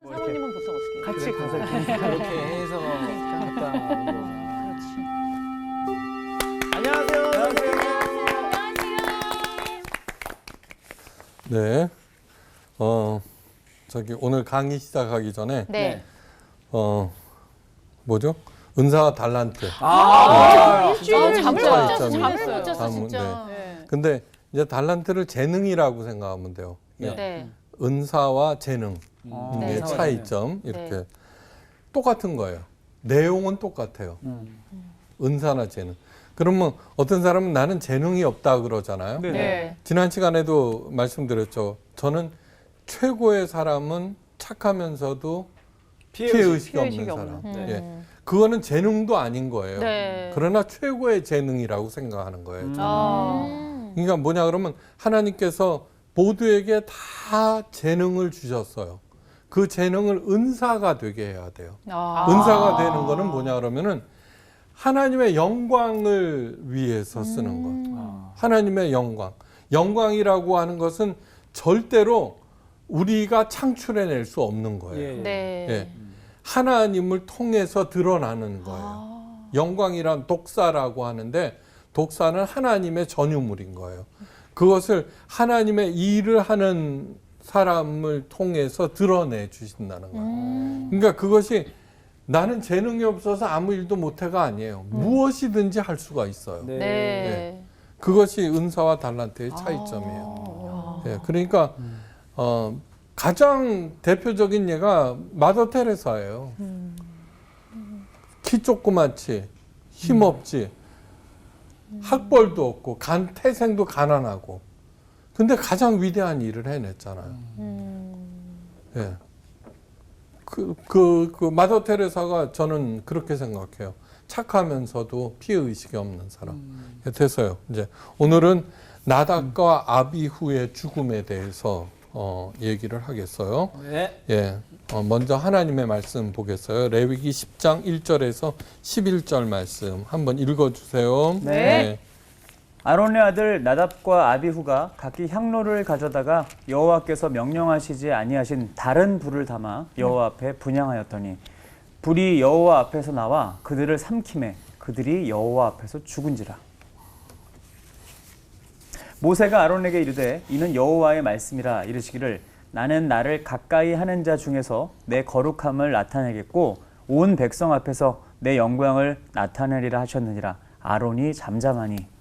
사모님은 보통 어떻게 해요? 같이 가서 이렇게 해서 갔다 오는 거. 그렇지. 안녕하세요. 네. 저기 오늘 강의 시작하기 전에 네. 뭐죠? 은사와 달란트. 일주일을 잠을 못 진짜 잤어. 잠을 있잖아요. 못 잤어, 잠은, 진짜. 네. 근데 이제 달란트를 재능이라고 생각하면 돼요. 네. 네. 은사와 재능 네. 의 차이점 이렇게 네. 똑같은 거예요. 내용은 똑같아요. 은사나 재능. 그러면 어떤 사람은 나는 재능이 없다 그러잖아요. 네. 네. 지난 시간에도 말씀드렸죠. 저는 최고의 사람은 착하면서도 피해의식이 없는 사람. 예. 그거는 재능도 아닌 거예요. 네. 그러나 최고의 재능이라고 생각하는 거예요. 저는. 아. 그러니까 뭐냐 그러면 하나님께서 모두에게 다 재능을 주셨어요. 그 재능을 은사가 되게 해야 돼요. 은사가 되는 거는 뭐냐 그러면은 하나님의 영광을 위해서 쓰는 것. 하나님의 영광. 영광이라고 하는 것은 절대로 우리가 창출해낼 수 없는 거예요. 네. 예. 하나님을 통해서 드러나는 거예요. 영광이란 독사라고 하는데 독사는 하나님의 전유물인 거예요. 그것을 하나님의 일을 하는 사람을 통해서 드러내 주신다는 거예요. 그러니까 그것이 나는 재능이 없어서 아무 일도 못해가 아니에요. 무엇이든지 할 수가 있어요. 네. 네. 그것이 은사와 달란트의 차이점이에요. 예, 그러니까 가장 대표적인 예가 마더 테레사예요. 키 조그맣지, 힘없지, 학벌도 없고, 태생도 가난하고, 근데 가장 위대한 일을 해냈잖아요. 예. 그 마더 테레사가 저는 그렇게 생각해요. 착하면서도 피해의식이 없는 사람. 됐어요. 이제 오늘은 나답과 아비후의 죽음에 대해서 얘기를 하겠어요. 네. 예. 먼저 하나님의 말씀 보겠어요. 레위기 10장 1절에서 11절 말씀 한번 읽어주세요. 네. 아론의 아들 나답과 아비후가 각기 향로를 가져다가 여호와께서 명령하시지 아니하신 다른 불을 담아 여호와 앞에 분향하였더니 불이 여호와 앞에서 나와 그들을 삼키매 그들이 여호와 앞에서 죽은지라. 모세가 아론에게 이르되 이는 여호와의 말씀이라 이르시기를 나는 나를 가까이 하는 자 중에서 내 거룩함을 나타내겠고 온 백성 앞에서 내 영광을 나타내리라 하셨느니라. 아론이 잠잠하니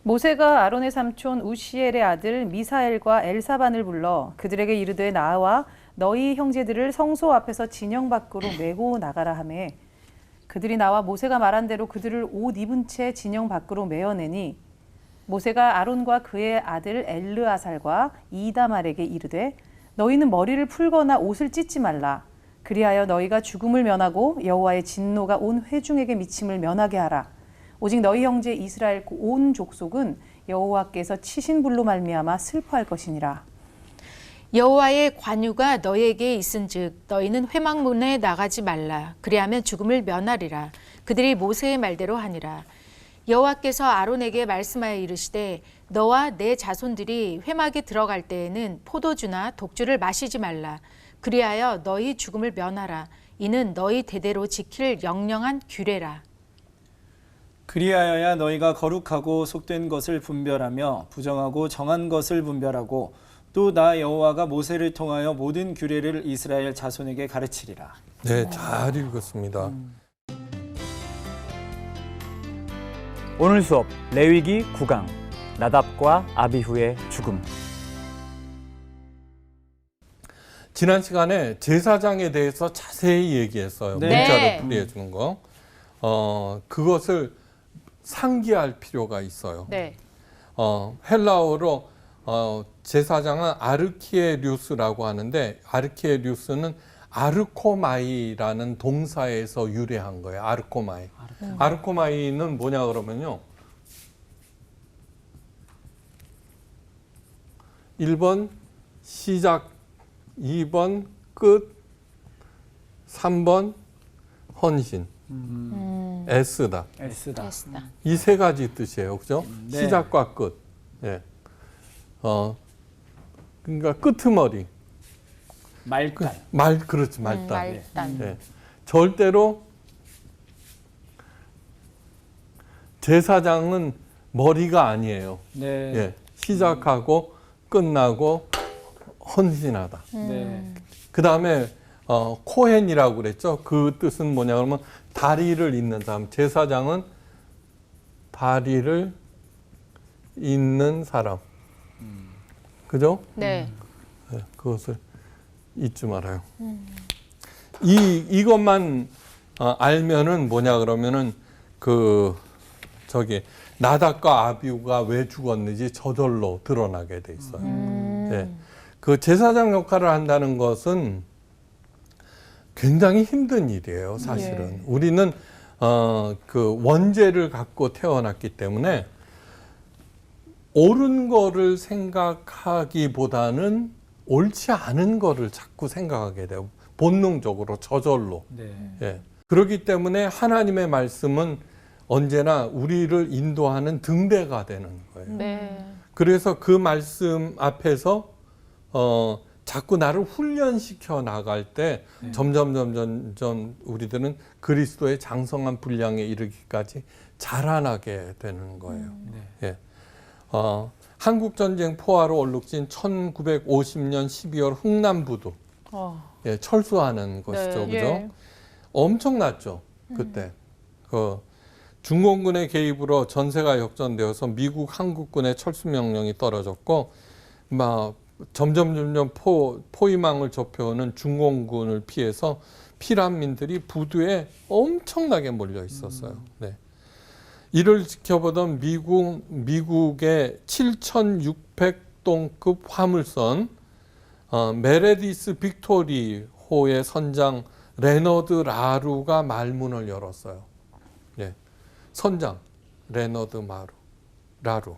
모세가 아론의 삼촌 우시엘의 아들 미사엘과 엘사반을 불러 그들에게 이르되 나와 너희 형제들을 성소 앞에서 진영 밖으로 메고 나가라 하매 그들이 나와 모세가 말한 대로 그들을 옷 입은 채 진영 밖으로 메어내니 모세가 아론과 그의 아들 엘르아살과 이다말에게 이르되 너희는 머리를 풀거나 옷을 찢지 말라. 그리하여 너희가 죽음을 면하고 여호와의 진노가 온 회중에게 미침을 면하게 하라. 오직 너희 형제 이스라엘 온 족속은 여호와께서 치신 불로 말미암아 슬퍼할 것이니라. 여호와의 관유가 너희에게 있은즉 너희는 회막문에 나가지 말라. 그리하면 죽음을 면하리라. 그들이 모세의 말대로 하니라. 여호와께서 아론에게 말씀하여 이르시되 너와 내 자손들이 회막에 들어갈 때에는 포도주나 독주를 마시지 말라. 그리하여 너희 죽음을 면하라. 이는 너희 대대로 지킬 영영한 규례라. 그리하여야 너희가 거룩하고 속된 것을 분별하며 부정하고 정한 것을 분별하고 또 나 여호와가 모세를 통하여 모든 규례를 이스라엘 자손에게 가르치리라. 네, 잘 읽었습니다. 오늘 수업 레위기 9강 나답과 아비후의 죽음. 지난 시간에 제사장에 대해서 자세히 얘기했어요. 네. 문자를 풀이해 주는 거. 그것을 상기할 필요가 있어요. 네. 헬라어로 제사장은 아르키에류스라고 하는데 아르키에류스는 아르코마이라는 동사에서 유래한 거예요. 아르코마이. 아르코마이는 뭐냐 그러면요. 1번 시작, 2번 끝, 3번 헌신. S다. S다. 됐다. 이 세 가지 뜻이에요. 그죠? 네. 시작과 끝. 예. 그러니까 끄트머리. 말단. 그렇지, 말단. 말단. 예. 절대로 제사장은 머리가 아니에요. 네. 예. 시작하고 끝나고 헌신하다. 네. 그 다음에 코헨이라고 그랬죠. 그 뜻은 뭐냐 그러면 다리를 잇는 사람. 제사장은 다리를 잇는 사람. 그죠? 네. 네, 그것을 잊지 말아요. 이것만 알면은 뭐냐 그러면은 나답과 아비후가 왜 죽었는지 저절로 드러나게 돼 있어요. 예. 그 제사장 역할을 한다는 것은 굉장히 힘든 일이에요, 사실은. 우리는 그 원죄를 갖고 태어났기 때문에 옳은 거를 생각하기보다는 옳지 않은 거를 자꾸 생각하게 돼요. 본능적으로, 저절로. 네. 예. 그렇기 때문에 하나님의 말씀은 언제나 우리를 인도하는 등대가 되는 거예요. 네. 그래서 그 말씀 앞에서 자꾸 나를 훈련시켜 나갈 때 점점 우리들은 그리스도의 장성한 분량에 이르기까지 자라나게 되는 거예요. 예. 한국 전쟁 포화로 얼룩진 1950년 12월 흥남부두 예, 철수하는 것이죠, 네. 그죠? 예. 엄청났죠, 그때. 중공군의 개입으로 전세가 역전되어서 미국 한국군의 철수 명령이 떨어졌고, 막 점점 포위망을 좁혀오는 중공군을 피해서 피난민들이 부두에 엄청나게 몰려 있었어요. 네. 이를 지켜보던 미국의 7,600톤급 화물선 메레디스 빅토리호의 선장 레너드 라루가 말문을 열었어요. 네. 선장 레너드 라루.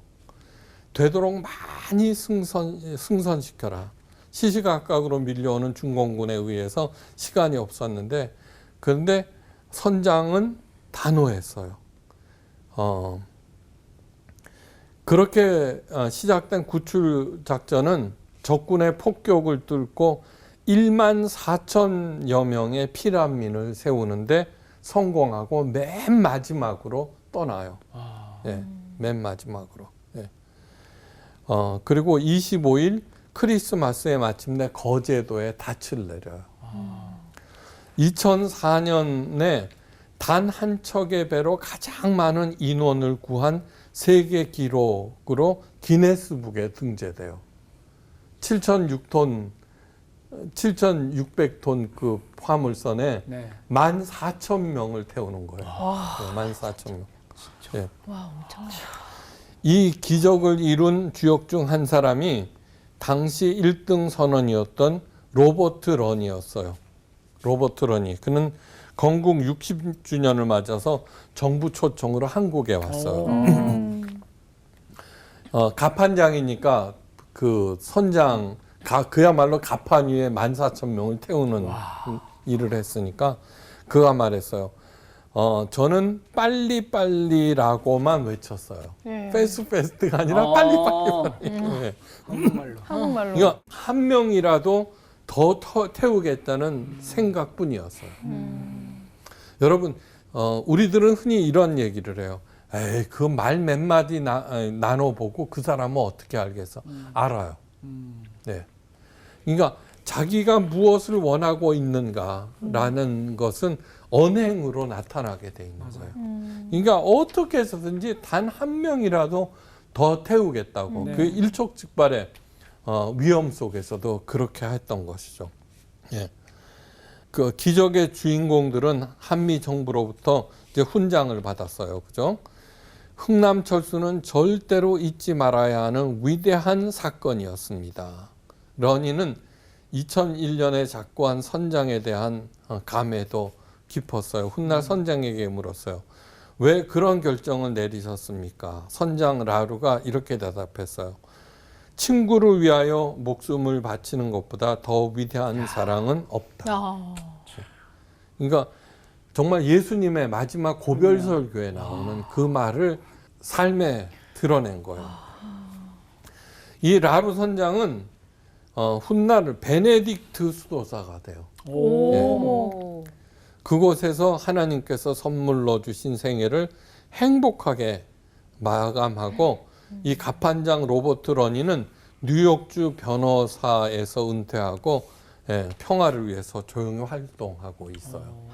되도록 많이 승선시켜라. 시시각각으로 밀려오는 중공군에 의해서 시간이 없었는데, 그런데 선장은 단호했어요. 그렇게 시작된 구출 작전은 적군의 폭격을 뚫고 1만 4천여 명의 피난민을 세우는데 성공하고 맨 마지막으로 떠나요. 예, 맨 마지막으로. 예. 그리고 25일 크리스마스에 마침내 거제도에 닻을 내려요. 2004년에 단 한 척의 배로 가장 많은 인원을 구한 세계 기록으로 기네스북에 등재돼요. 7,600톤 그 화물선에 네. 14,000명을 태우는 거예요. 네, 14,000명. 예. 와, 엄청. 이 기적을 이룬 주역 중 한 사람이 당시 1등 선원이었던 로버트 런이었어요. 로버트 런이. 그는 건국 60주년을 맞아서 정부 초청으로 한국에 왔어요. 갑판장이니까 그 선장, 그야말로 갑판 위에 14,000명을 태우는 일을 했으니까 그가 말했어요. 저는 빨리빨리라고만 외쳤어요. 패스트가 아니라 빨리빨리. 네. 한국말로. 한국말로. 그러니까 한 명이라도 더 태우겠다는 생각뿐이었어요. 여러분, 우리들은 흔히 이런 얘기를 해요. 에이, 그 말 몇 마디 나눠보고 그 사람은 어떻게 알겠어? 알아요. 네. 그러니까 자기가 무엇을 원하고 있는가라는 것은 언행으로 나타나게 돼 있는 거예요. 그러니까 어떻게 해서든지 단 한 명이라도 더 태우겠다고 네. 그 일촉즉발의 위험 속에서도 그렇게 했던 것이죠. 예. 그 기적의 주인공들은 한미 정부로부터 이제 훈장을 받았어요. 그죠? 흥남 철수는 절대로 잊지 말아야 하는 위대한 사건이었습니다. 런이는 2001년에 작고한 선장에 대한 감회도 깊었어요. 훗날 선장에게 물었어요. 왜 그런 결정을 내리셨습니까? 선장 라루가 이렇게 대답했어요. 친구를 위하여 목숨을 바치는 것보다 더 위대한 사랑은 없다. 그러니까 정말 예수님의 마지막 고별설교에 나오는 그 말을 삶에 드러낸 거예요. 이 라루 선장은 훗날 베네딕트 수도사가 돼요. 오. 그곳에서 하나님께서 선물로 주신 생애를 행복하게 마감하고 이 가판장 로버트 러니는 뉴욕주 변호사에서 은퇴하고 평화를 위해서 조용히 활동하고 있어요.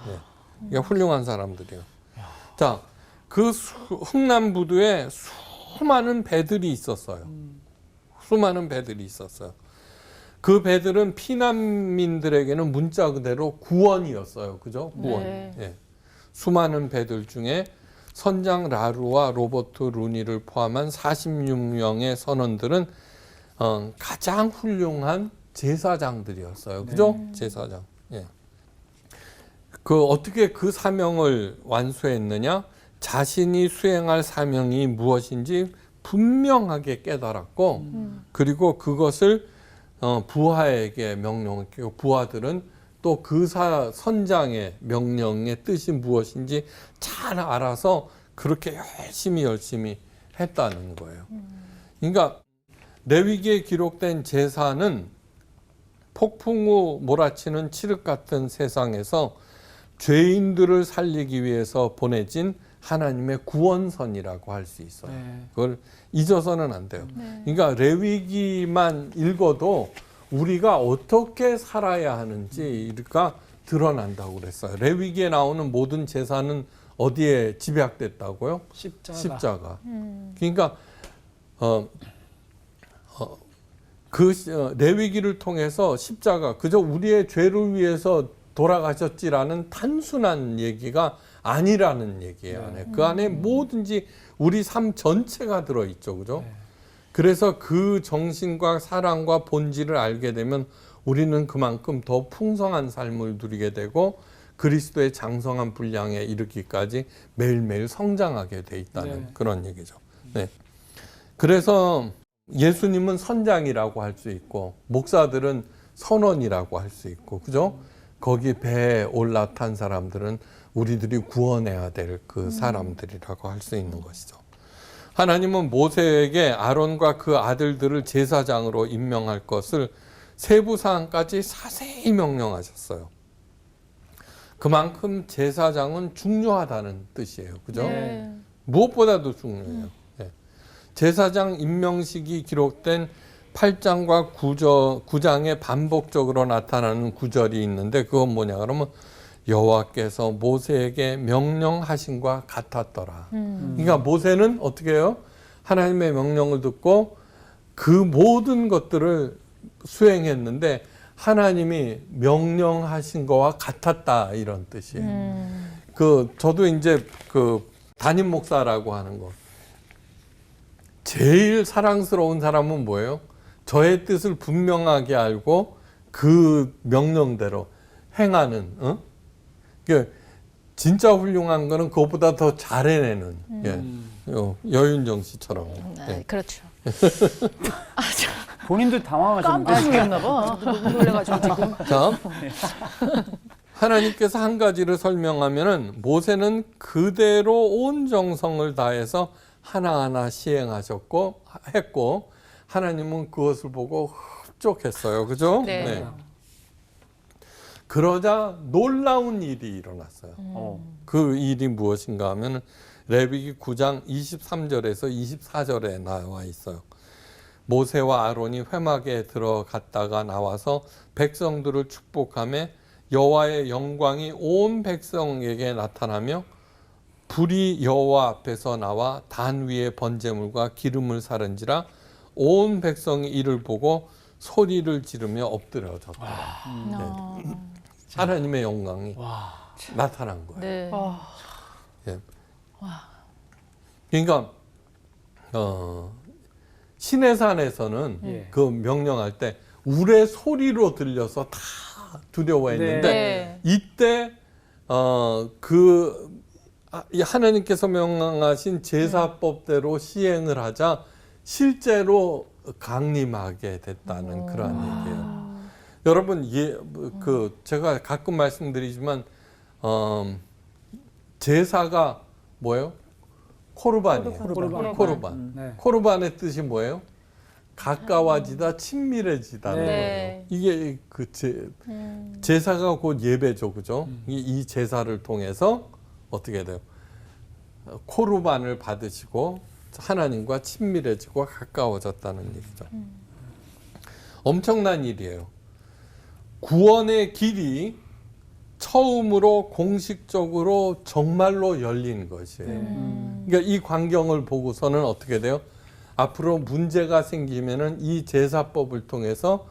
이게 훌륭한 사람들이에요. 자, 그 흥남부두에 수많은 배들이 있었어요. 수많은 배들이 있었어요. 그 배들은 피난민들에게는 문자 그대로 구원이었어요. 그죠? 구원. 네. 예. 수많은 배들 중에 선장 라루와 로버트 루니를 포함한 46명의 선원들은 가장 훌륭한 제사장들이었어요. 그죠? 제사장. 예. 어떻게 그 사명을 완수했느냐? 자신이 수행할 사명이 무엇인지 분명하게 깨달았고, 그리고 그것을 부하에게 명령했고, 부하들은 또 그 선장의 명령의 뜻이 무엇인지 잘 알아서 그렇게 열심히 했다는 거예요. 그러니까 레위기에 기록된 제사는 폭풍 후 몰아치는 칠흑 같은 세상에서 죄인들을 살리기 위해서 보내진 하나님의 구원선이라고 할 수 있어요. 그걸 잊어서는 안 돼요. 그러니까 레위기만 읽어도 우리가 어떻게 살아야 하는지가 드러난다고 그랬어요. 레위기에 나오는 모든 제사는 어디에 집약됐다고요? 십자가. 그러니까 레위기를 통해서 십자가, 그저 우리의 죄를 위해서 돌아가셨지라는 단순한 얘기가 아니라는 얘기예요. 그 안에 뭐든지 우리 삶 전체가 들어있죠. 그죠? 그래서 그 정신과 사랑과 본질을 알게 되면 우리는 그만큼 더 풍성한 삶을 누리게 되고 그리스도의 장성한 분량에 이르기까지 매일매일 성장하게 돼 있다는 그런 얘기죠. 네. 그래서 예수님은 선장이라고 할 수 있고 목사들은 선원이라고 할 수 있고, 그죠? 거기 배에 올라탄 사람들은 우리들이 구원해야 될 그 사람들이라고 할 수 있는 것이죠. 하나님은 모세에게 아론과 그 아들들을 제사장으로 임명할 것을 세부 사항까지 자세히 명령하셨어요. 그만큼 제사장은 중요하다는 뜻이에요. 그죠? 네. 무엇보다도 중요해요. 네. 제사장 임명식이 기록된 8장과 9장에 반복적으로 나타나는 구절이 있는데 그건 뭐냐 그러면 여호와께서 모세에게 명령하신과 같았더라. 그러니까 모세는 어떻게 해요? 하나님의 명령을 듣고 그 모든 것들을 수행했는데 하나님이 명령하신 거와 같았다 이런 뜻이에요. 저도 이제 담임 목사라고 하는 거 제일 사랑스러운 사람은 뭐예요? 저의 뜻을 분명하게 알고 그 명령대로 행하는. 진짜 훌륭한 거는 그것보다 더 잘 해내는 여윤정 씨처럼. 그렇죠. 본인도 당황하셨는데. 깜짝 놀랐나 봐. 너무 놀래가지고 지금. 자, 하나님께서 한 가지를 설명하면은 모세는 그대로 온 정성을 다해서 하나하나 시행하셨고 했고 하나님은 그것을 보고 흡족했어요. 그죠? 네. 그러자 놀라운 일이 일어났어요. 그 일이 무엇인가 하면 레위기 9장 23절에서 24절에 나와 있어요. 모세와 아론이 회막에 들어갔다가 나와서 백성들을 축복하며 여호와의 영광이 온 백성에게 나타나며 불이 여호와 앞에서 나와 단 위에 번제물과 기름을 사른지라 온 백성이 이를 보고 소리를 지르며 엎드려졌다. 하나님의 영광이 나타난 거예요. 네. 예. 그러니까 시내산에서는 그 명령할 때 울의 소리로 들려서 다 두려워했는데 네. 이때 하나님께서 명령하신 제사법대로 시행을 하자 실제로 강림하게 됐다는 그런 얘기예요. 여러분, 제가 가끔 말씀드리지만 제사가 뭐예요? 코르반이에요. 코르반. 네. 코르반의 뜻이 뭐예요? 가까워지다 친밀해지다는 네. 거예요. 이게 그 제사가 곧 예배죠, 그죠? 이 제사를 통해서 어떻게 돼요? 코르반을 받으시고 하나님과 친밀해지고 가까워졌다는 얘기죠. 엄청난 일이에요. 구원의 길이 처음으로 공식적으로 정말로 열린 것이에요. 그러니까 이 광경을 보고서는 어떻게 돼요? 앞으로 문제가 생기면은 이 제사법을 통해서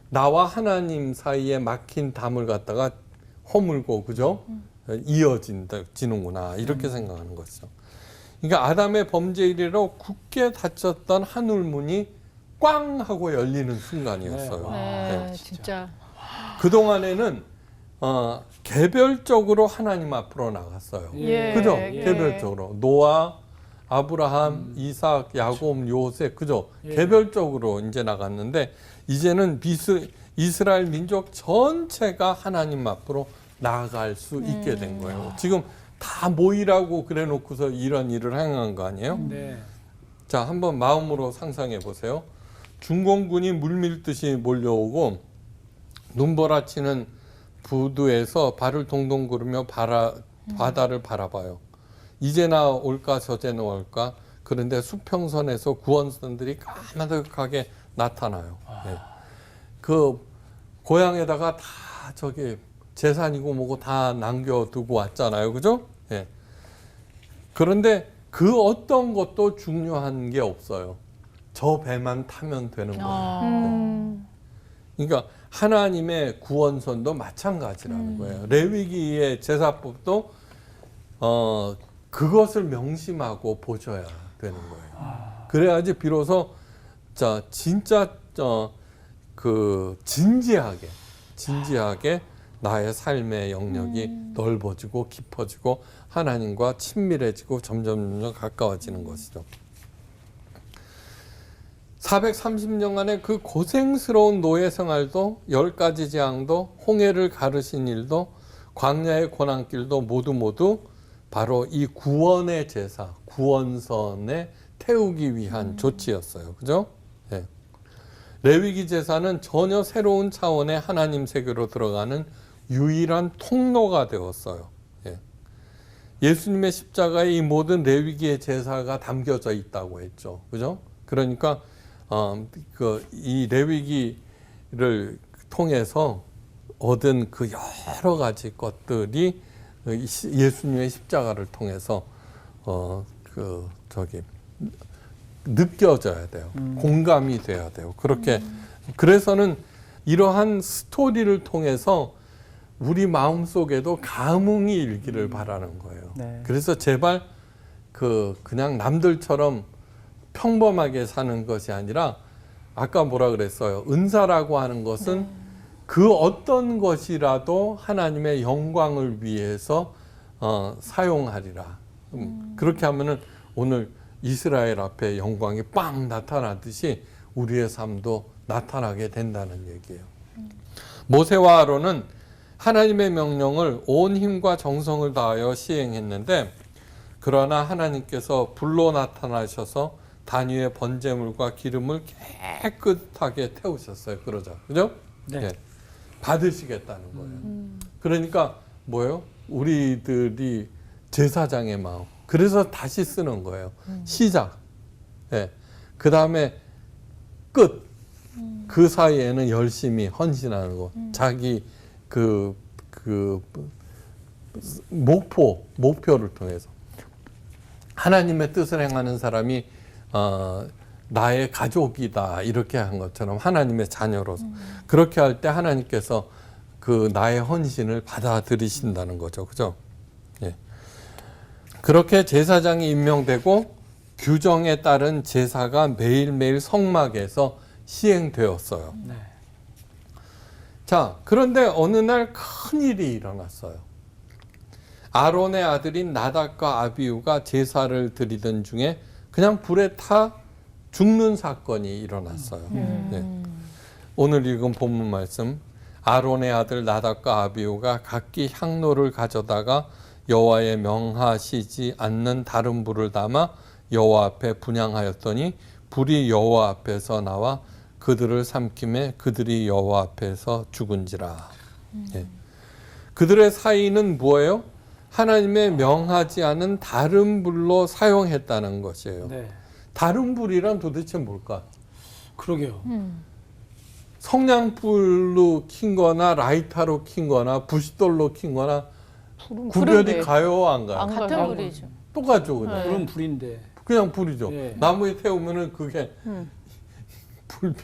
나와 하나님 사이에 막힌 담을 갖다가 허물고, 그죠? 이어지는구나. 이렇게 생각하는 거죠. 그러니까 아담의 범죄 이래로 굳게 닫혔던 하늘문이 꽝 하고 열리는 순간이었어요. 네, 진짜. 그동안에는 개별적으로 하나님 앞으로 나갔어요. 예. 그죠? 예. 개별적으로. 노아, 아브라함, 이삭, 야곱, 요셉, 그죠? 예. 개별적으로 이제 나갔는데 이제는 이스라엘 민족 전체가 하나님 앞으로 나아갈 수 있게 된 거예요. 지금 다 모이라고 그래 놓고서 이런 일을 행한 거 아니에요? 네. 자, 한번 마음으로 상상해 보세요. 중공군이 물밀듯이 몰려오고 눈보라치는 부두에서 발을 동동 구르며 바다를 바라봐요. 이제나 올까 저제나 올까. 그런데 수평선에서 구원선들이 까마득하게 나타나요. 네. 그 고향에다가 다 저기 재산이고 뭐고 다 남겨두고 왔잖아요. 그죠? 네. 그런데 그 어떤 것도 중요한 게 없어요. 저 배만 타면 되는 거예요. 그러니까 하나님의 구원선도 마찬가지라는 거예요. 레위기의 제사법도 그것을 명심하고 보셔야 되는 거예요. 그래야지 비로소 진짜 그 진지하게 나의 삶의 영역이 넓어지고 깊어지고 하나님과 친밀해지고 점점 가까워지는 것이죠. 430년간의 그 고생스러운 노예 생활도 10가지 재앙도 홍해를 가르신 일도 광야의 고난길도 모두 바로 이 구원의 제사, 구원선에 태우기 위한 조치였어요. 그죠? 네. 레위기 제사는 전혀 새로운 차원의 하나님 세계로 들어가는 유일한 통로가 되었어요. 예. 예수님의 십자가에 이 모든 레위기의 제사가 담겨져 있다고 했죠. 그죠? 그러니까 이 레위기를 통해서 얻은 그 여러 가지 것들이 예수님의 십자가를 통해서 느껴져야 돼요. 공감이 돼야 돼요. 그렇게 그래서는 이러한 스토리를 통해서 우리 마음 속에도 감흥이 일기를 바라는 거예요. 네. 그래서 제발 그냥 남들처럼 평범하게 사는 것이 아니라 아까 뭐라 그랬어요? 은사라고 하는 것은 그 어떤 것이라도 하나님의 영광을 위해서 사용하리라. 그렇게 하면은 오늘 이스라엘 앞에 영광이 빵 나타나듯이 우리의 삶도 나타나게 된다는 얘기예요. 모세와 아론은 하나님의 명령을 온 힘과 정성을 다하여 시행했는데 그러나 하나님께서 불로 나타나셔서 단위의 번제물과 기름을 깨끗하게 태우셨어요. 그러자. 그죠? 네. 네. 받으시겠다는 거예요. 그러니까 뭐예요? 우리들이 제사장의 마음. 그래서 다시 쓰는 거예요. 시작. 네. 그 다음에 끝. 그 사이에는 열심히 헌신하는 거. 자기 목표를 통해서. 하나님의 뜻을 행하는 사람이 나의 가족이다 이렇게 한 것처럼 하나님의 자녀로서 그렇게 할 때 하나님께서 그 나의 헌신을 받아들이신다는 거죠, 그죠? 예. 그렇게 제사장이 임명되고 규정에 따른 제사가 매일매일 성막에서 시행되었어요. 네. 자, 그런데 어느 날 큰 일이 일어났어요. 아론의 아들인 나답과 아비후가 제사를 드리던 중에 그냥 불에 타 죽는 사건이 일어났어요. 네. 오늘 읽은 본문 말씀 아론의 아들 나답과 아비후가 각기 향로를 가져다가 여호와의 명하시지 않는 다른 불을 담아 여호와 앞에 분향하였더니 불이 여호와 앞에서 나와 그들을 삼킴에 그들이 여호와 앞에서 죽은지라. 예. 그들의 사이는 뭐예요? 하나님의 명하지 않은 다른 불로 사용했다는 것이에요. 네. 다른 불이란 도대체 뭘까? 그러게요. 성냥불로 킨 거나 라이터로 킨 거나 부싯돌로 킨 거나 구별이 그런데. 가요 안 가요? 안 같은 가요. 불이죠. 똑같죠 그냥. 그런 불인데. 그냥 불이죠. 예. 나무에 태우면은 그게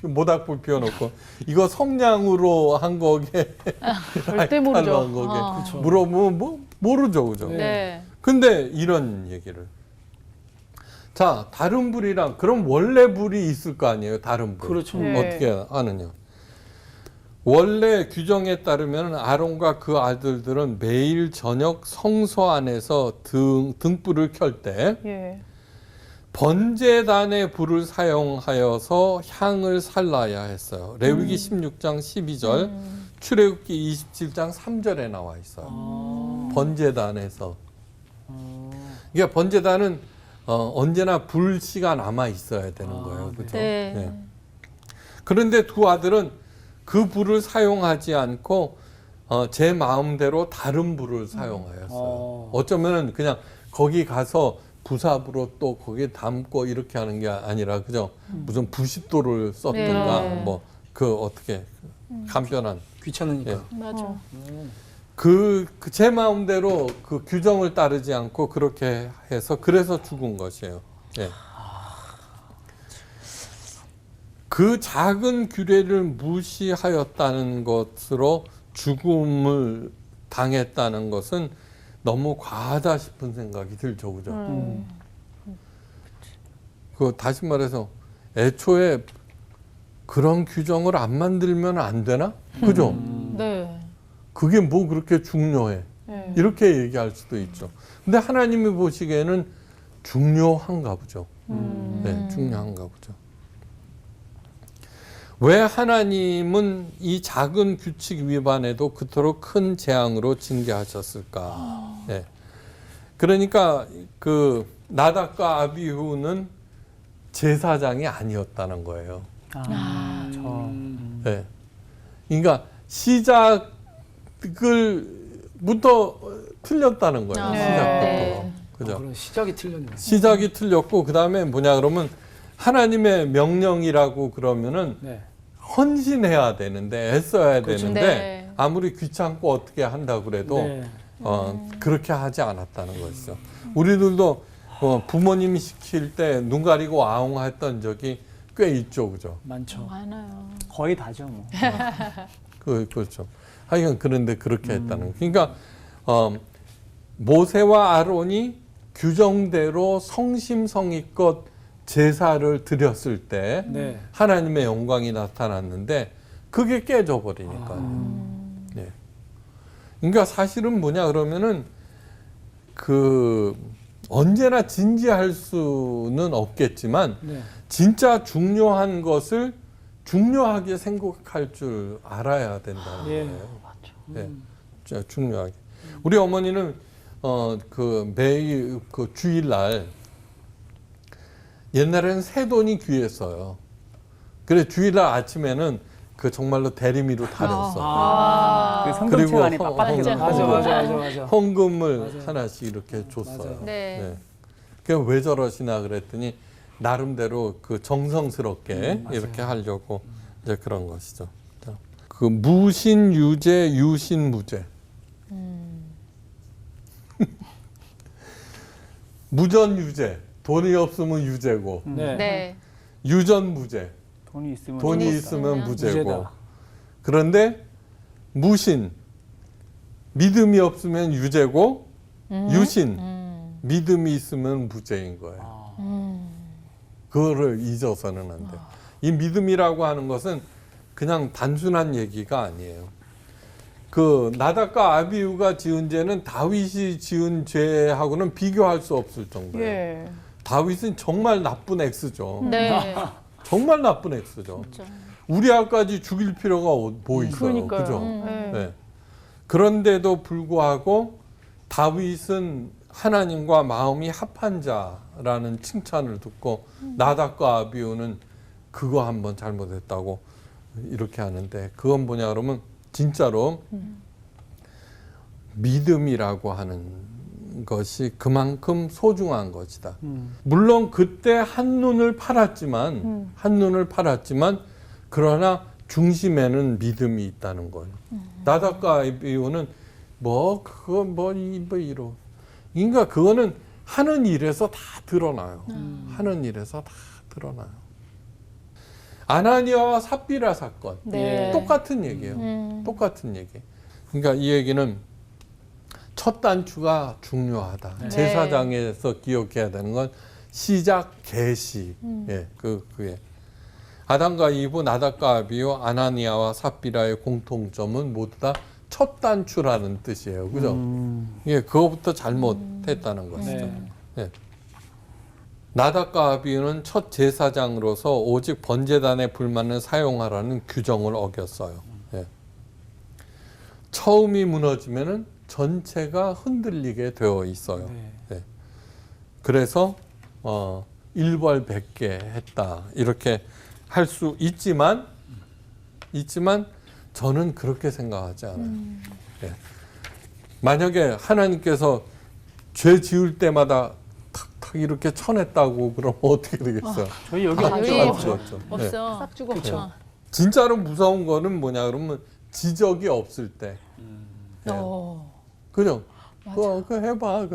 모닥불 피워놓고 이거 성냥으로 한 거게 절대 라이터로 모르죠. 한 거게 그쵸. 물어보면 뭐 모르죠 그죠? 네. 네. 근데 이런 얘기를 자 다른 불이랑 그럼 원래 불이 있을 거 아니에요 다른 불 그렇죠. 네. 어떻게 하느냐 원래 규정에 따르면 아론과 그 아들들은 매일 저녁 성소 안에서 등불을 켤 때 예. 번제단의 불을 사용하여서 향을 살라야 했어요. 레위기 16장 12절, 출애굽기 27장 3절에 나와 있어요. 번제단에서. 이게 번제단은 언제나 불씨가 남아 있어야 되는 거예요. 그죠? 네. 네. 그런데 두 아들은 그 불을 사용하지 않고 제 마음대로 다른 불을 사용하였어요. 어쩌면 그냥 거기 가서 부삽으로 또 거기에 담고 이렇게 하는 게 아니라 그죠? 무슨 부싯돌을 썼든가 네. 뭐 그 어떻게 간편한 귀찮으니까. 예. 맞아. 제 마음대로 그 규정을 따르지 않고 그렇게 해서 그래서 죽은 것이에요. 예. 그 작은 규례를 무시하였다는 것으로 죽음을 당했다는 것은 너무 과하다 싶은 생각이 들죠, 그죠? 그 다시 말해서 애초에 그런 규정을 안 만들면 안 되나? 그죠? 네. 그게 뭐 그렇게 중요해? 예. 이렇게 얘기할 수도 있죠. 근데 하나님이 보시기에는 중요한가 보죠. 네, 중요한가 보죠. 왜 하나님은 이 작은 규칙 위반에도 그토록 큰 재앙으로 징계하셨을까? 네. 그러니까 그 나답과 아비후는 제사장이 아니었다는 거예요. 네. 그러니까 시작을부터 틀렸다는 거예요. 네. 시작부터. 네. 그죠? 그럼 시작이 틀렸네. 시작이 틀렸고 그다음에 뭐냐 그러면 하나님의 명령이라고 그러면은 네. 헌신해야 되는데 애써야 그렇죠. 되는데 네. 아무리 귀찮고 어떻게 한다 그래도 네. 그렇게 하지 않았다는 것이죠. 우리들도 부모님이 시킬 때 눈 가리고 아웅했던 적이 꽤 있죠, 그죠? 많죠. 많아요. 거의 다죠 뭐. 그렇죠. 하여간 그런데 그렇게 했다는 거. 그러니까 모세와 아론이 규정대로 성심성의껏 제사를 드렸을 때 네. 하나님의 영광이 나타났는데 그게 깨져버리니까. 네. 그러니까 사실은 뭐냐 그러면은 그 언제나 진지할 수는 없겠지만 네. 진짜 중요한 것을 중요하게 생각할 줄 알아야 된다는 예. 거예요. 네, 진짜 중요하게. 우리 어머니는 그 매일 그 주일날 옛날에는 새 돈이 귀했어요. 그래 주일날 아침에는 그 정말로 대리미로 타렸어. 그 성경책 안에 그리고 빳빳해서 맞아. 헌금을 맞아요. 하나씩 이렇게 줬어요. 맞아요. 네. 그왜 저러시나 그랬더니 나름대로 그 정성스럽게 이렇게 하려고 이제 그런 것이죠. 자, 그 무신 유죄, 유신 무죄. 무전 유죄. 돈이 없으면 유죄고 네. 네. 유전 무죄. 돈이 있으면 돈이 있으면 있으면 무죄고. 무죄다. 그런데 무신 믿음이 없으면 유죄고 유신 믿음이 있으면 무죄인 거예요. 그거를 잊어서는 안 돼요. 이 믿음이라고 하는 것은 그냥 단순한 얘기가 아니에요. 그 나답과 아비후가 지은 죄는 다윗이 지은 죄하고는 비교할 수 없을 정도예요. 예. 다윗은 정말 나쁜 엑스죠. 네. 정말 나쁜 엑스죠. 진짜. 우리아까지 죽일 필요가 뭐 있어요. 그러니까요. 그죠? 예. 네. 그런데도 불구하고 다윗은 하나님과 마음이 합한 자라는 칭찬을 듣고 나답과 아비후는 그거 한번 잘못했다고 이렇게 하는데 그건 뭐냐 그러면 진짜로 믿음이라고 하는 것이 그만큼 소중한 것이다. 물론 그때 한눈을 팔았지만 그러나 중심에는 믿음이 있다는 거예요. 나답과 아비후는 이로 그러니까 그거는 하는 일에서 다 드러나요. 하는 일에서 다 드러나요. 아나니아와 삽비라 사건 네. 똑같은 얘기예요. 똑같은 얘기. 그러니까 이 얘기는 첫 단추가 중요하다. 네. 제사장에서 기억해야 되는 건 시작 계시. 예, 그게 아담과 이브, 나답과 아비후, 아나니아와 삽비라의 공통점은 모두 다 첫 단추라는 뜻이에요. 그죠? 예, 그거부터 잘못했다는 것이죠. 네. 예. 나답과 아비후는 첫 제사장으로서 오직 번제단의 불만을 사용하라는 규정을 어겼어요. 예. 처음이 무너지면은 전체가 흔들리게 되어 있어요. 네. 예. 그래서 일벌백계 했다 이렇게 할 수 있지만 저는 그렇게 생각하지 않아요. 예. 만약에 하나님께서 죄 지을 때마다 탁탁 이렇게 쳐냈다고 그러면 어떻게 되겠어요? 저희 여기 아, 없죠. 여기 없죠. 예. 없어. 싹 죽어. 그렇죠. 진짜로 무서운 거는 뭐냐 그러면 지적이 없을 때. 예. 그죠? 그거 해봐.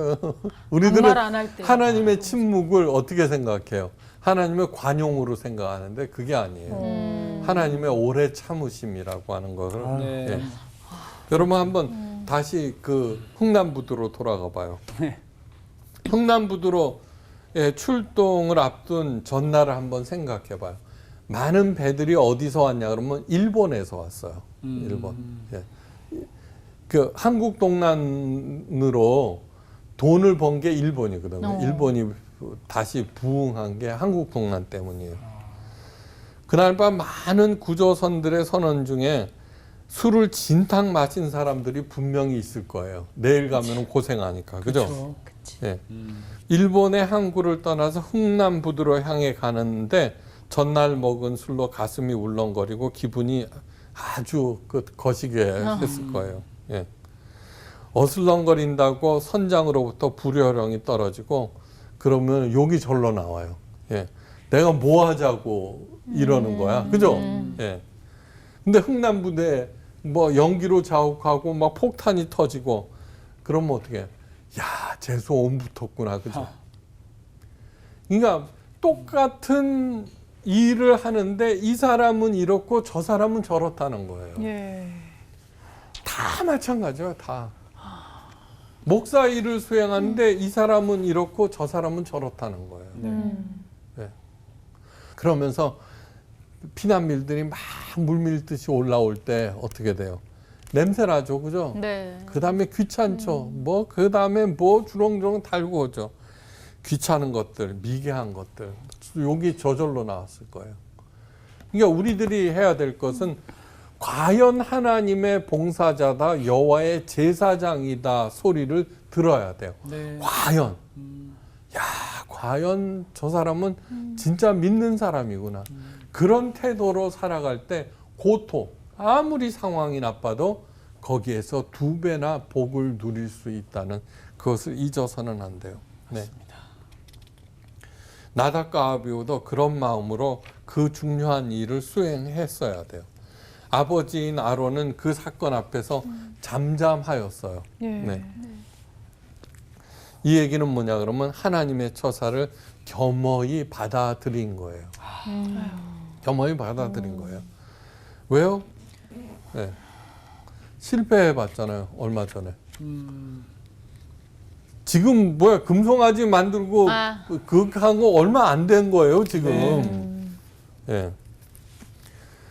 우리들은 말 안 할 때. 하나님의 침묵을 어떻게 생각해요? 하나님의 관용으로 생각하는데 그게 아니에요. 하나님의 오래 참으심이라고 하는 것을. 네. 예. 여러분 한번 다시 그 흥남부두로 돌아가 봐요. 흥남부두로 출동을 앞둔 전날을 한번 생각해 봐요. 많은 배들이 어디서 왔냐 그러면 일본에서 왔어요. 일본. 예. 그 한국 동난으로 돈을 번 게 일본이거든요. 일본이 다시 부흥한 게 한국 동난 때문이에요. 그날 밤 많은 구조선들의 선원 중에 술을 진탕 마신 사람들이 분명히 있을 거예요. 내일 가면 고생하니까. 그죠? 예. 일본의 항구를 떠나서 흥남부두로 향해 가는데 전날 먹은 술로 가슴이 울렁거리고 기분이 아주 거시게 했을 거예요. 예. 어슬렁거린다고 선장으로부터 불효령이 떨어지고 그러면 욕이 절로 나와요. 예. 내가 뭐 하자고 이러는 거야. 그죠? 예. 근데 흥남부대 뭐 연기로 자욱하고 막 폭탄이 터지고 그러면 어떻게? 야, 재수 온 붙었구나. 그죠? 그러니까 똑같은 일을 하는데 이 사람은 이렇고 저 사람은 저렇다는 거예요. 예. 다 마찬가지예요. 다. 목사 일을 수행하는데 이 사람은 이렇고 저 사람은 저렇다는 거예요. 네. 그러면서 피난민들이 막 물밀듯이 올라올 때 어떻게 돼요? 냄새나죠, 그죠? 네. 그 다음에 귀찮죠. 그 다음에 뭐 주렁주렁 달고 오죠. 귀찮은 것들, 미개한 것들, 욕이 저절로 나왔을 거예요. 그러니까 우리들이 해야 될 것은 과연 하나님의 봉사자다, 여호와의 제사장이다 소리를 들어야 돼요. 네. 과연, 야, 과연 저 사람은 진짜 믿는 사람이구나. 그런 태도로 살아갈 때 고통, 아무리 상황이 나빠도 거기에서 2배나 복을 누릴 수 있다는 그것을 잊어서는 안 돼요. 네. 나답과 아비후도 그런 마음으로 그 중요한 일을 수행했어야 돼요. 아버지인 아론은 그 사건 앞에서 잠잠하였어요. 예. 네. 이 얘기는 뭐냐 그러면 하나님의 처사를 겸허히 받아들인 거예요. 겸허히 받아들인 거예요. 왜요? 네. 실패해봤잖아요. 얼마 전에. 지금 뭐야 금송아지 만들고 그렇게 한 거 얼마 안 된 거예요 지금. 예.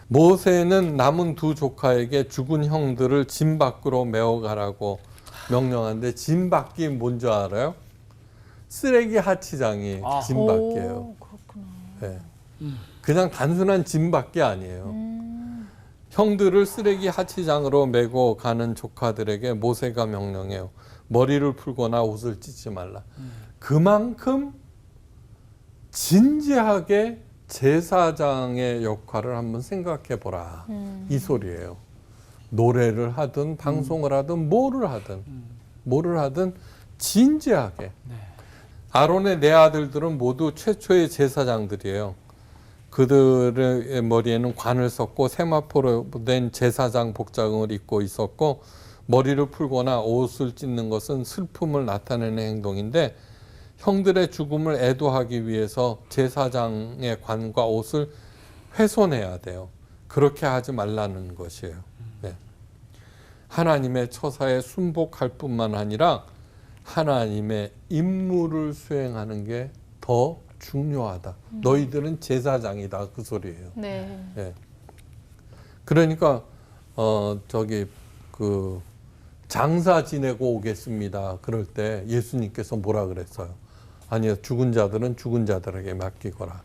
모세는 남은 2 조카에게 죽은 형들을 진 밖으로 메어가라고 명령하는데 진 밖이 뭔지 알아요? 쓰레기 하치장이 진 밖이에요. 그렇구나. 예. 그냥 단순한 진 밖이 아니에요. 형들을 쓰레기 하치장으로 메고 가는 조카들에게 모세가 명령해요. 머리를 풀거나 옷을 찢지 말라. 그만큼 진지하게 제사장의 역할을 한번 생각해 보라. 이 소리예요. 노래를 하든 방송을 하든 뭐를 하든 진지하게. 아론의 네 아들들은 모두 최초의 제사장들이에요. 그들의 머리에는 관을 썼고 세마포로 된 제사장 복장을 입고 있었고, 머리를 풀거나 옷을 찢는 것은 슬픔을 나타내는 행동인데, 형들의 죽음을 애도하기 위해서 제사장의 관과 옷을 훼손해야 돼요. 그렇게 하지 말라는 것이에요. 네. 하나님의 처사에 순복할 뿐만 아니라 하나님의 임무를 수행하는 게 더 중요하다. 너희들은 제사장이다, 그 소리예요. 네. 네. 그러니까 장사 지내고 오겠습니다. 그럴 때 예수님께서 뭐라 그랬어요? 아니요, 죽은 자들은 죽은 자들에게 맡기거라.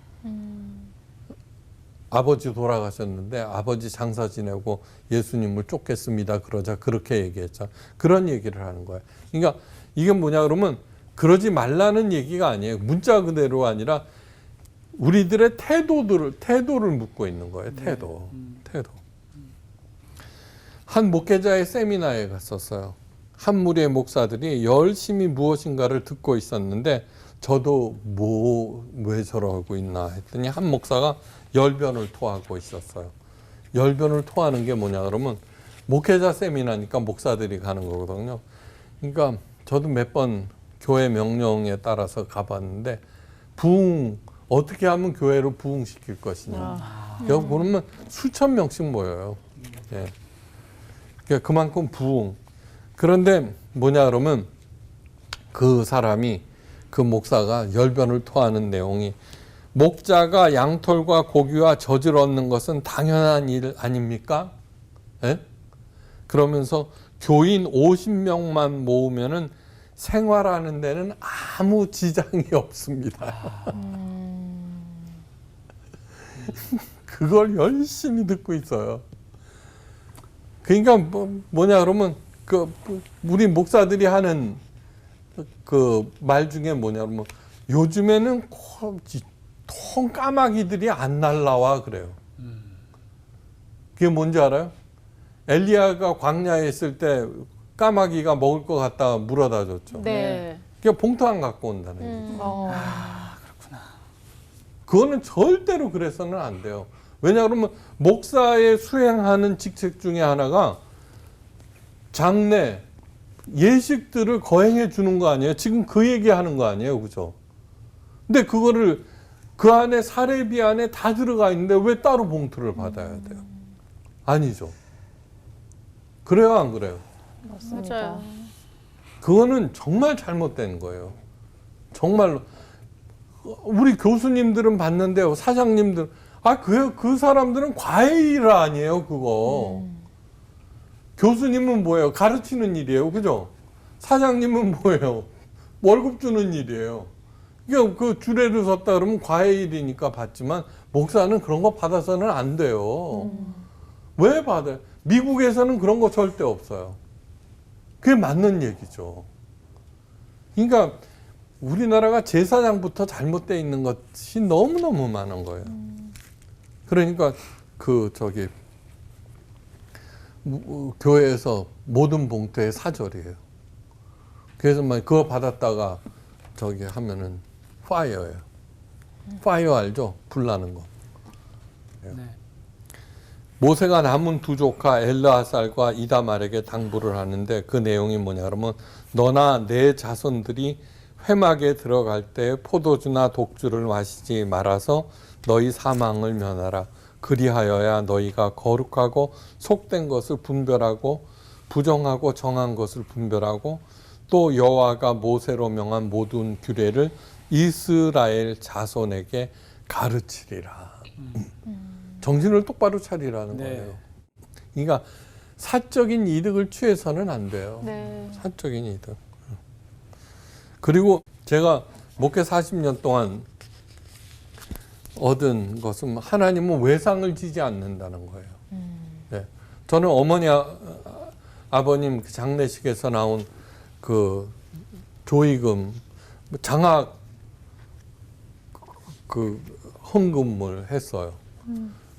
아버지 돌아가셨는데 아버지 장사 지내고 예수님을 쫓겠습니다. 그러자 그렇게 얘기했죠. 그런 얘기를 하는 거예요. 그러니까 이게 뭐냐 그러면 그러지 말라는 얘기가 아니에요. 문자 그대로 아니라 우리들의 태도를 묻고 있는 거예요. 태도. 한 목회자의 세미나에 갔었어요. 한 무리의 목사들이 열심히 무엇인가를 듣고 있었는데 저도 왜 저러고 있나 했더니 한 목사가 열변을 토하고 있었어요. 열변을 토하는 게 뭐냐 그러면 목회자 세미나니까 목사들이 가는 거거든요. 그러니까 저도 몇 번 교회 명령에 따라서 가봤는데 어떻게 하면 교회로 부흥시킬 것이냐. 그러면 수천 명씩 모여요. 예. 그러니까 그만큼 부흥. 그런데 뭐냐 그러면 그 목사가 열변을 토하는 내용이 목자가 양털과 고기와 젖을 얻는 것은 당연한 일 아닙니까? 예? 그러면서 교인 50명만 모으면은 생활하는 데는 아무 지장이 없습니다. 그걸 열심히 듣고 있어요. 그러니까 뭐냐 그러면 우리 목사들이 하는 그 말 중에 뭐냐 그러면 요즘에는 까마귀들이 안 날라와 그래요. 그게 뭔지 알아요? 엘리야가 광야에 있을 때 까마귀가 먹을 것 같다가 물어다 줬죠. 네. 그러니까 봉투 안 갖고 온다는 얘기죠. 그렇구나. 그거는 절대로 그래서는 안 돼요. 왜냐 그러면 목사의 수행하는 직책 중에 하나가 장례, 예식들을 거행해 주는 거 아니에요? 지금 그 얘기하는 거 아니에요, 그죠? 근데 그거를 그 안에 사례비 안에 다 들어가 있는데 왜 따로 봉투를 받아야 돼요? 아니죠. 그래요, 안 그래요? 맞아요. 그거는 정말 잘못된 거예요. 정말로. 우리 교수님들은 봤는데요, 사장님들, 그 사람들은 과외일 아니에요, 그거. 교수님은 뭐예요? 가르치는 일이에요, 그죠? 사장님은 뭐예요? 월급 주는 일이에요. 그러니까 그 주례를 섰다 그러면 과외일이니까 받지만 목사는 그런 거 받아서는 안 돼요. 왜 받아요? 미국에서는 그런 거 절대 없어요. 그게 맞는 얘기죠. 그러니까 우리나라가 제사장부터 잘못되어 있는 것이 너무너무 많은 거예요. 그러니까 교회에서 모든 봉투에 사절이에요. 그래서 막 그거 받았다가 하면은 파이어예요. 파이어 알죠? 불 나는 거. 네. 모세가 남은 두 조카 엘르아살과 이다말에게 당부를 하는데 그 내용이 뭐냐 그러면 너나 내 자손들이 회막에 들어갈 때 포도주나 독주를 마시지 말아서 너희 사망을 면하라. 그리하여야 너희가 거룩하고 속된 것을 분별하고 부정하고 정한 것을 분별하고 또 여호와가 모세로 명한 모든 규례를 이스라엘 자손에게 가르치리라. 정신을 똑바로 차리라는 네. 거예요. 그러니까 사적인 이득을 취해서는 안 돼요. 네. 사적인 이득. 그리고 제가 목회 40년 동안 얻은 것은 하나님은 외상을 지지 않는다는 거예요. 네. 저는 어머니 아버님 그 장례식에서 나온 그 조의금 장학 그 헌금을 했어요.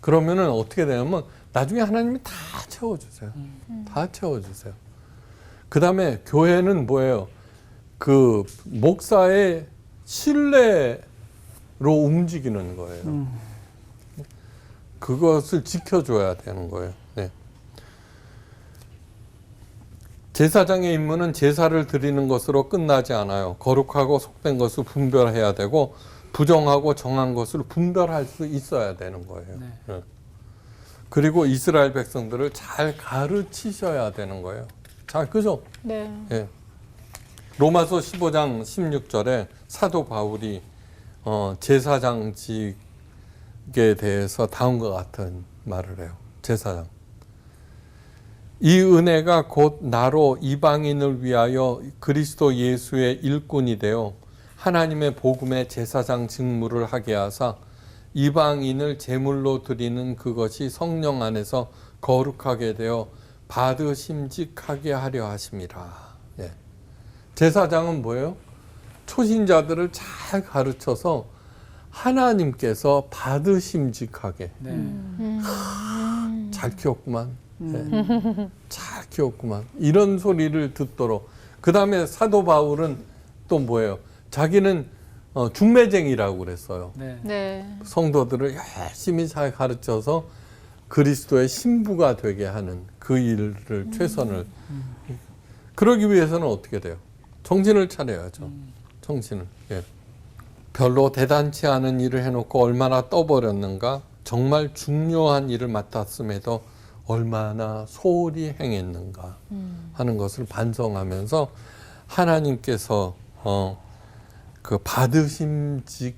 그러면은 어떻게 되냐면 나중에 하나님이 다 채워주세요. 다 채워주세요. 그 다음에 교회는 뭐예요? 그 목사의 신뢰로 움직이는 거예요. 그것을 지켜줘야 되는 거예요. 네. 제사장의 임무는 제사를 드리는 것으로 끝나지 않아요. 거룩하고 속된 것을 분별해야 되고 부정하고 정한 것을 분별할 수 있어야 되는 거예요. 네. 네. 그리고 이스라엘 백성들을 잘 가르치셔야 되는 거예요. 잘, 그죠? 네. 예. 로마서 15장 16절에 사도 바울이 제사장직에 대해서 다음과 같은 말을 해요. 제사장. 이 은혜가 곧 나로 이방인을 위하여 그리스도 예수의 일꾼이 되어 하나님의 복음의 제사장 직무를 하게 하사 이방인을 제물로 드리는 그것이 성령 안에서 거룩하게 되어 받으심직하게 하려 하심이라. 예. 제사장은 뭐예요? 초신자들을 잘 가르쳐서 하나님께서 받으심직하게. 잘 키웠구만. 예. 잘 키웠구만. 이런 소리를 듣도록. 그 다음에 사도 바울은 또 뭐예요? 자기는 중매쟁이라고 그랬어요. 네. 네. 성도들을 열심히 잘 가르쳐서 그리스도의 신부가 되게 하는 그 일을 최선을. 그러기 위해서는 어떻게 돼요? 정신을 차려야죠. 정신을. 예. 별로 대단치 않은 일을 해놓고 얼마나 떠버렸는가. 정말 중요한 일을 맡았음에도 얼마나 소홀히 행했는가 하는 것을 반성하면서 하나님께서 그 받으심직한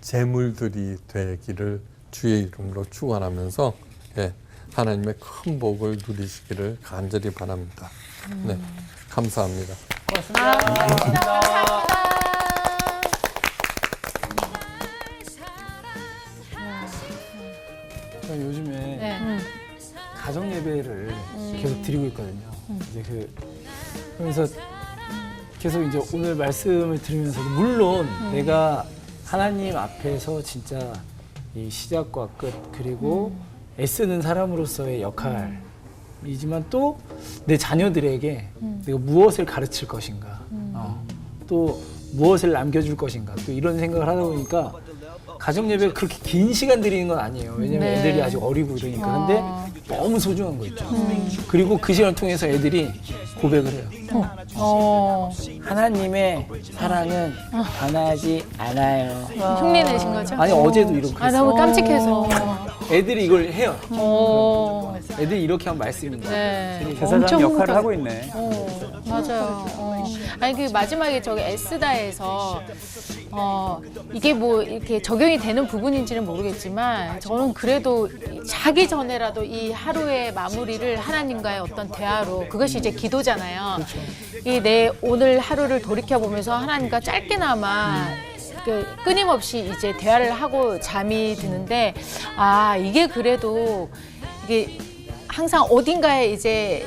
재물들이 되기를 주의 이름으로 축원하면서 예, 하나님의 큰 복을 누리시기를 간절히 바랍니다. 네, 감사합니다. 저는 요즘에 네. 가정 예배를 계속 드리고 있거든요. 이제 그러면서 계속 이제 오늘 말씀을 들으면서도 물론 내가 하나님 앞에서 진짜 이 시작과 끝 그리고 애쓰는 사람으로서의 역할이지만 또 내 자녀들에게 내가 무엇을 가르칠 것인가, 또 무엇을 남겨줄 것인가, 또 이런 생각을 하다 보니까 가정 예배가 그렇게 긴 시간 드리는 건 아니에요. 왜냐면 네. 애들이 아직 어리고 이러니까. 근데 너무 소중한 거 있죠. 그리고 그 시간을 통해서 애들이 고백을 해요. 하나님의 사랑은 변하지 않아요. 흉내 내신 거죠? 아니 어제도 이렇게 아, 했어요. 너무 깜찍해서. 애들이 이걸 해요. 어. 애들이 이렇게 한 말씀입니다. 네. 제사장 엄청 역할을 흐뭇하겠다. 하고 있네. 맞아요. 아니 그 마지막에 저기 에스다에서 이게 뭐 이렇게 적용이 되는 부분인지는 모르겠지만 저는 그래도 자기 전에라도 이 하루의 마무리를 하나님과의 어떤 대화로 그것이 이제 기도잖아요. 이 내 오늘 하루를 돌이켜 보면서 하나님과 짧게나마 그 끊임없이 이제 대화를 하고 잠이 드는데 아 이게 그래도 이게 항상 어딘가에 이제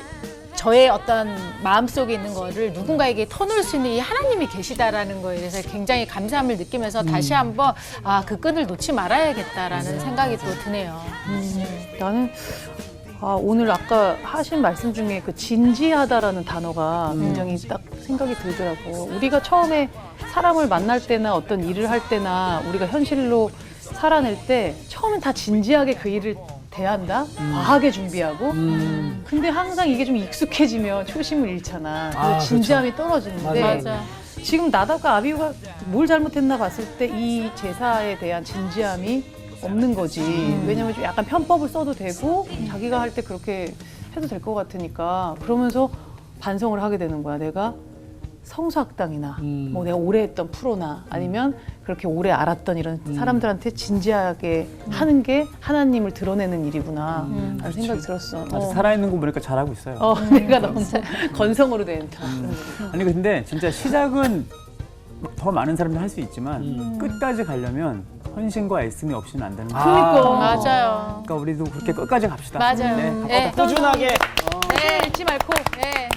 저의 어떤 마음속에 있는 거를 누군가에게 터놓을 수 있는 이 하나님이 계시다라는 거에 대해서 굉장히 감사함을 느끼면서 다시 한번 아, 그 끈을 놓지 말아야겠다라는 생각이 또 드네요. 나는 오늘 아까 하신 말씀 중에 그 진지하다라는 단어가 굉장히 딱 생각이 들더라고. 우리가 처음에 사람을 만날 때나 어떤 일을 할 때나 우리가 현실로 살아낼 때 처음엔 다 진지하게 그 일을 대한다? 과하게 준비하고. 근데 항상 이게 좀 익숙해지면 초심을 잃잖아. 그래서 진지함이 떨어지는데 맞아. 지금 나답과 아비후가 뭘 잘못했나 봤을 때 이 제사에 대한 진지함이 없는 거지. 왜냐면 좀 약간 편법을 써도 되고 자기가 할 때 그렇게 해도 될 것 같으니까 그러면서 반성을 하게 되는 거야. 내가 성서학당이나 뭐 내가 오래 했던 프로나 아니면 그렇게 오래 알았던 이런 사람들한테 진지하게 하는 게 하나님을 드러내는 일이구나 라는 생각이 들었어. 아주 살아있는 거 보니까 잘하고 있어요. 내가 너무 건성으로 된 아니 근데 진짜 시작은 더 많은 사람들이 할 수 있지만 끝까지 가려면 헌신과 애씀이 없이는 안 되는 거예요. 맞아요. 그러니까 우리도 그렇게 끝까지 갑시다. 맞아요. 네. 네. 꾸준하게 네, 잊지 말고. 네.